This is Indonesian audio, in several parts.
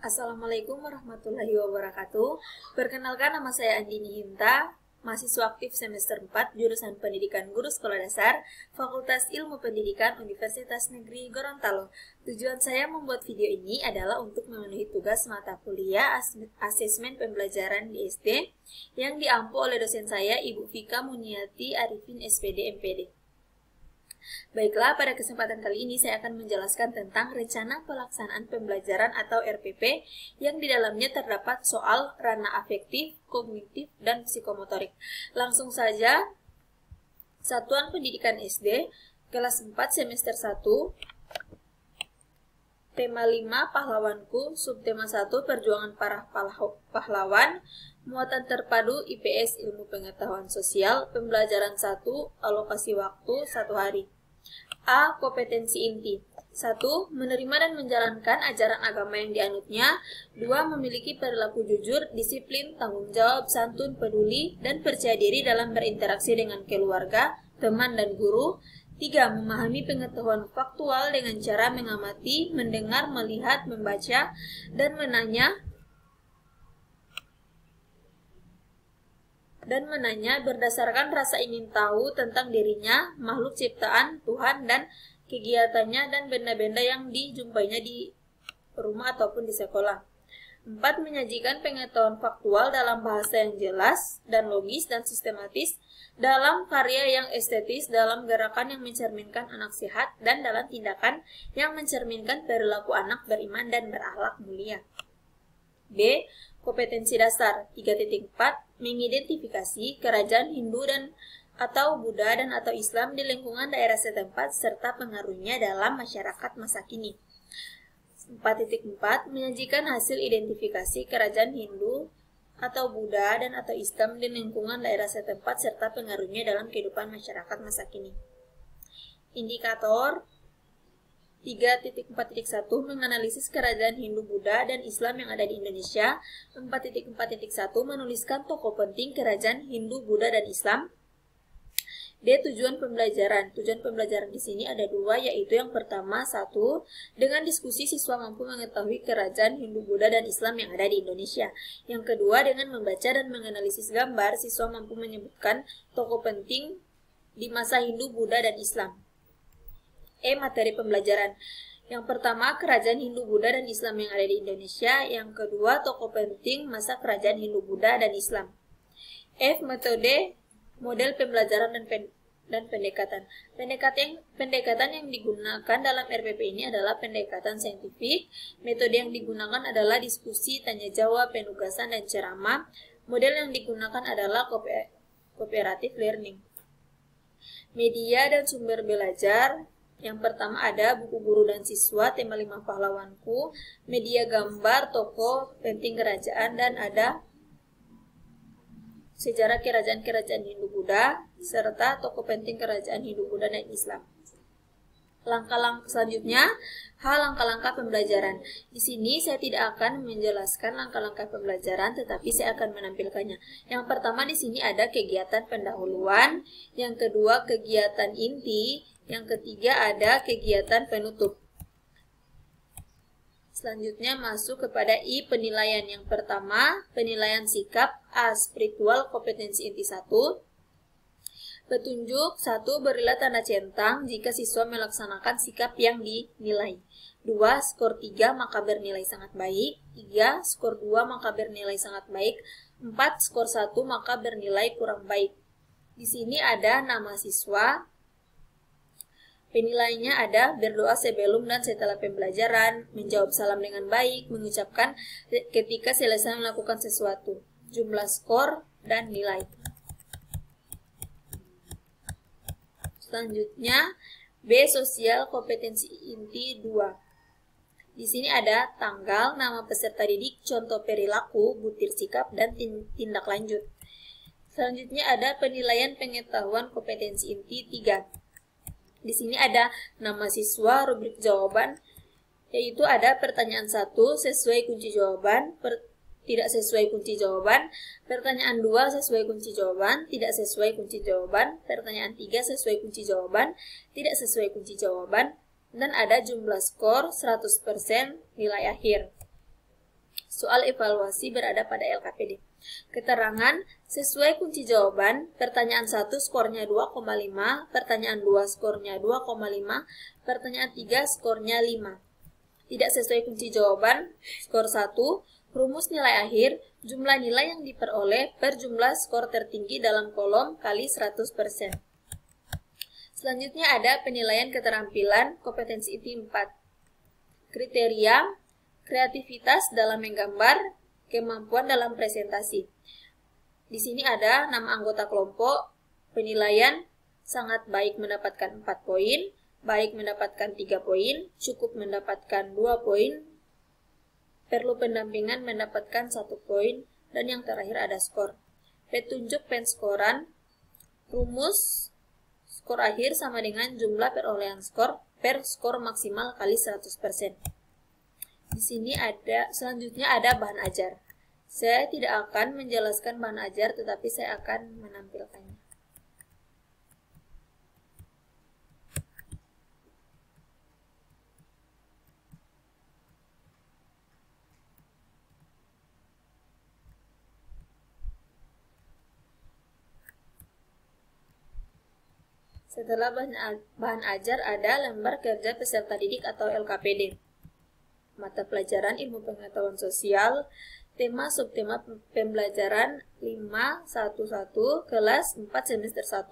Assalamualaikum warahmatullahi wabarakatuh. Perkenalkan, nama saya Andini Hinta, mahasiswa aktif semester 4, jurusan Pendidikan Guru Sekolah Dasar, Fakultas Ilmu Pendidikan Universitas Negeri Gorontalo. Tujuan saya membuat video ini adalah untuk memenuhi tugas mata kuliah asesmen pembelajaran di SD yang diampu oleh dosen saya, Ibu Vika Muniati Arifin SPD MPD. Baiklah, pada kesempatan kali ini saya akan menjelaskan tentang rencana pelaksanaan pembelajaran atau RPP yang di dalamnya terdapat soal ranah afektif, kognitif, dan psikomotorik. Langsung saja, Satuan Pendidikan SD, kelas 4 semester 1, tema 5 Pahlawanku, subtema 1 Perjuangan para Pahlawan, muatan terpadu IPS Ilmu Pengetahuan Sosial, pembelajaran 1, alokasi waktu 1 hari. A. Kompetensi inti. 1. Menerima dan menjalankan ajaran agama yang dianutnya. 2. Memiliki perilaku jujur, disiplin, tanggung jawab, santun, peduli, dan percaya diri dalam berinteraksi dengan keluarga, teman, dan guru. 3. Memahami pengetahuan faktual dengan cara mengamati, mendengar, melihat, membaca, dan menanya berdasarkan rasa ingin tahu tentang dirinya, makhluk ciptaan Tuhan, dan kegiatannya dan benda-benda yang dijumpainya di rumah ataupun di sekolah. 4. Menyajikan pengetahuan faktual dalam bahasa yang jelas dan logis dan sistematis, dalam karya yang estetis, dalam gerakan yang mencerminkan anak sehat, dan dalam tindakan yang mencerminkan perilaku anak beriman dan berakhlak mulia. B. Kompetensi dasar 3.4 mengidentifikasi kerajaan Hindu dan atau Buddha dan atau Islam di lingkungan daerah setempat serta pengaruhnya dalam masyarakat masa kini. 4.4 menyajikan hasil identifikasi kerajaan Hindu atau Buddha dan atau Islam di lingkungan daerah setempat serta pengaruhnya dalam kehidupan masyarakat masa kini. Indikator 3.4.1 menganalisis kerajaan Hindu, Buddha, dan Islam yang ada di Indonesia. 4.4.1 menuliskan tokoh penting kerajaan Hindu, Buddha, dan Islam. D. Tujuan pembelajaran. Tujuan pembelajaran di sini ada 2, yaitu yang pertama 1. Dengan diskusi siswa mampu mengetahui kerajaan Hindu, Buddha, dan Islam yang ada di Indonesia. Yang kedua, dengan membaca dan menganalisis gambar, siswa mampu menyebutkan tokoh penting di masa Hindu, Buddha, dan Islam. E. Materi pembelajaran. Yang pertama, kerajaan Hindu, Buddha, dan Islam yang ada di Indonesia. Yang kedua, tokoh penting masa kerajaan Hindu, Buddha, dan Islam. F. Metode, model pembelajaran dan pendekatan. Pendekatan yang digunakan dalam RPP ini adalah pendekatan saintifik. Metode yang digunakan adalah diskusi, tanya jawab, penugasan, dan ceramah. Model yang digunakan adalah cooperative learning. Media dan sumber belajar. Yang pertama ada buku guru dan siswa, tema 5 Pahlawanku, media gambar, tokoh penting kerajaan, dan ada sejarah kerajaan-kerajaan Hindu, Buddha, serta tokoh penting kerajaan Hindu, Buddha, dan Islam. Langkah-langkah selanjutnya, langkah-langkah pembelajaran. Di sini saya tidak akan menjelaskan langkah-langkah pembelajaran, tetapi saya akan menampilkannya. Yang pertama di sini ada kegiatan pendahuluan, yang kedua kegiatan inti, yang ketiga ada kegiatan penutup. Selanjutnya masuk kepada I, penilaian. Yang pertama, penilaian sikap. A, spiritual kompetensi inti 1. Petunjuk 1. Berilah tanda centang jika siswa melaksanakan sikap yang dinilai. 2. Skor 3 maka bernilai sangat baik. 3. Skor 2 maka bernilai sangat baik. 4. Skor 1 maka bernilai kurang baik. Di sini ada nama siswa. Penilaiannya ada berdoa sebelum dan setelah pembelajaran, menjawab salam dengan baik, mengucapkan ketika selesai melakukan sesuatu, jumlah skor, dan nilai. Selanjutnya, B, sosial kompetensi inti 2. Di sini ada tanggal, nama peserta didik, contoh perilaku, butir sikap, dan tindak lanjut. Selanjutnya ada penilaian pengetahuan kompetensi inti 3. Di sini ada nama siswa, rubrik jawaban, yaitu ada pertanyaan 1 sesuai kunci jawaban, tidak sesuai kunci jawaban, pertanyaan 2 sesuai kunci jawaban, tidak sesuai kunci jawaban, pertanyaan 3 sesuai kunci jawaban, tidak sesuai kunci jawaban, dan ada jumlah skor 100% nilai akhir. Soal evaluasi berada pada LKPD. Keterangan sesuai kunci jawaban, pertanyaan 1 skornya 2,5, pertanyaan 2 skornya 2,5, pertanyaan 3 skornya 5. Tidak sesuai kunci jawaban, skor 1, rumus nilai akhir, jumlah nilai yang diperoleh per jumlah skor tertinggi dalam kolom kali 100%. Selanjutnya ada penilaian keterampilan kompetensi inti 4. Kriteria, kreativitas dalam menggambar, kemampuan dalam presentasi. Di sini ada nama anggota kelompok, penilaian sangat baik mendapatkan 4 poin, baik mendapatkan 3 poin, cukup mendapatkan 2 poin, perlu pendampingan mendapatkan 1 poin, dan yang terakhir ada skor. Petunjuk penskoran, rumus skor akhir sama dengan jumlah perolehan skor per skor maksimal kali 100%. Di sini selanjutnya ada bahan ajar. Saya tidak akan menjelaskan bahan ajar, tetapi saya akan menampilkannya. Setelah bahan ajar ada lembar kerja peserta didik atau LKPD. Mata pelajaran ilmu pengetahuan sosial, tema subtema pembelajaran 511, kelas 4 semester 1,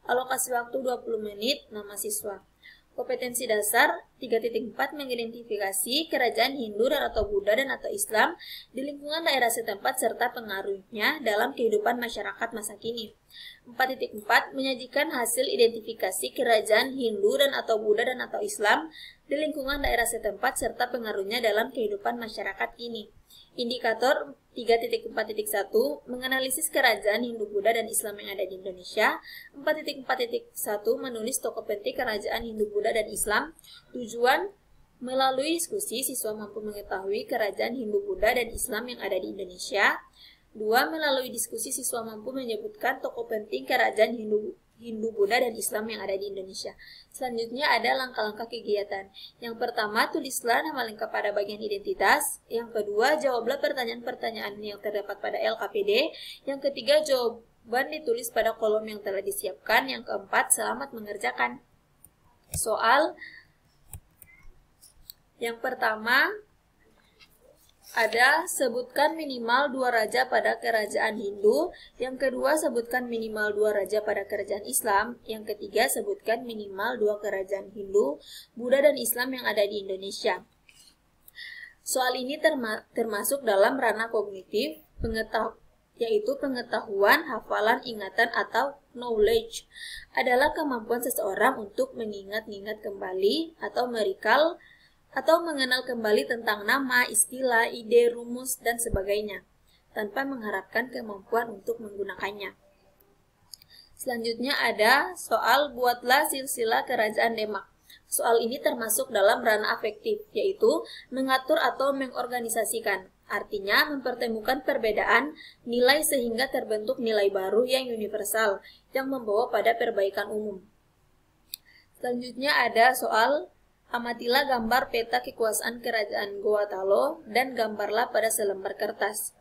alokasi waktu 20 menit, nama siswa. Kompetensi dasar 3.4 mengidentifikasi kerajaan Hindu dan atau Buddha dan atau Islam di lingkungan daerah setempat serta pengaruhnya dalam kehidupan masyarakat masa kini. 4.4 menyajikan hasil identifikasi kerajaan Hindu dan atau Buddha dan atau Islam di lingkungan daerah setempat serta pengaruhnya dalam kehidupan masyarakat kini. Indikator 3.4.1 menganalisis kerajaan Hindu, Buddha, dan Islam yang ada di Indonesia. 4.4.1 menulis tokoh penting kerajaan Hindu, Buddha, dan Islam. Tujuan melalui diskusi siswa mampu mengetahui kerajaan Hindu, Buddha, dan Islam yang ada di Indonesia. 2. Melalui diskusi siswa mampu menyebutkan tokoh penting kerajaan Hindu, Buddha, dan Islam yang ada di Indonesia. Selanjutnya ada langkah-langkah kegiatan. Yang pertama, tulislah nama lengkap pada bagian identitas. Yang kedua, jawablah pertanyaan-pertanyaan yang terdapat pada LKPD. Yang ketiga, jawaban ditulis pada kolom yang telah disiapkan. Yang keempat, selamat mengerjakan. Soal yang pertama ada sebutkan minimal 2 raja pada kerajaan Hindu. Yang kedua, sebutkan minimal 2 raja pada kerajaan Islam. Yang ketiga, sebutkan minimal 2 kerajaan Hindu, Buddha, dan Islam yang ada di Indonesia. Soal ini termasuk dalam ranah kognitif, yaitu pengetahuan, hafalan, ingatan, atau knowledge. Adalah kemampuan seseorang untuk mengingat-ingat kembali atau merecall atau mengenal kembali tentang nama, istilah, ide, rumus, dan sebagainya, tanpa mengharapkan kemampuan untuk menggunakannya. Selanjutnya ada soal buatlah silsilah kerajaan Demak. Soal ini termasuk dalam ranah afektif, yaitu mengatur atau mengorganisasikan. Artinya mempertemukan perbedaan nilai sehingga terbentuk nilai baru yang universal, yang membawa pada perbaikan umum. Selanjutnya ada soal amatilah gambar peta kekuasaan kerajaan Gowatalo dan gambarlah pada selembar kertas.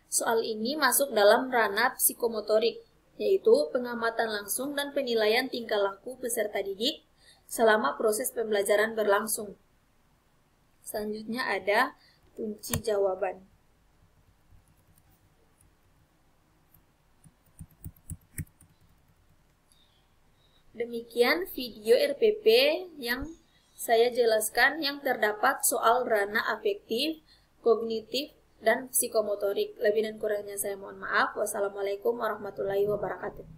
Soal ini masuk dalam ranah psikomotorik, yaitu pengamatan langsung dan penilaian tingkah laku peserta didik selama proses pembelajaran berlangsung. Selanjutnya ada kunci jawaban. Demikian video RPP yang saya jelaskan yang terdapat soal ranah afektif, kognitif, dan psikomotorik. Lebih dan kurangnya saya mohon maaf. Wassalamualaikum warahmatullahi wabarakatuh.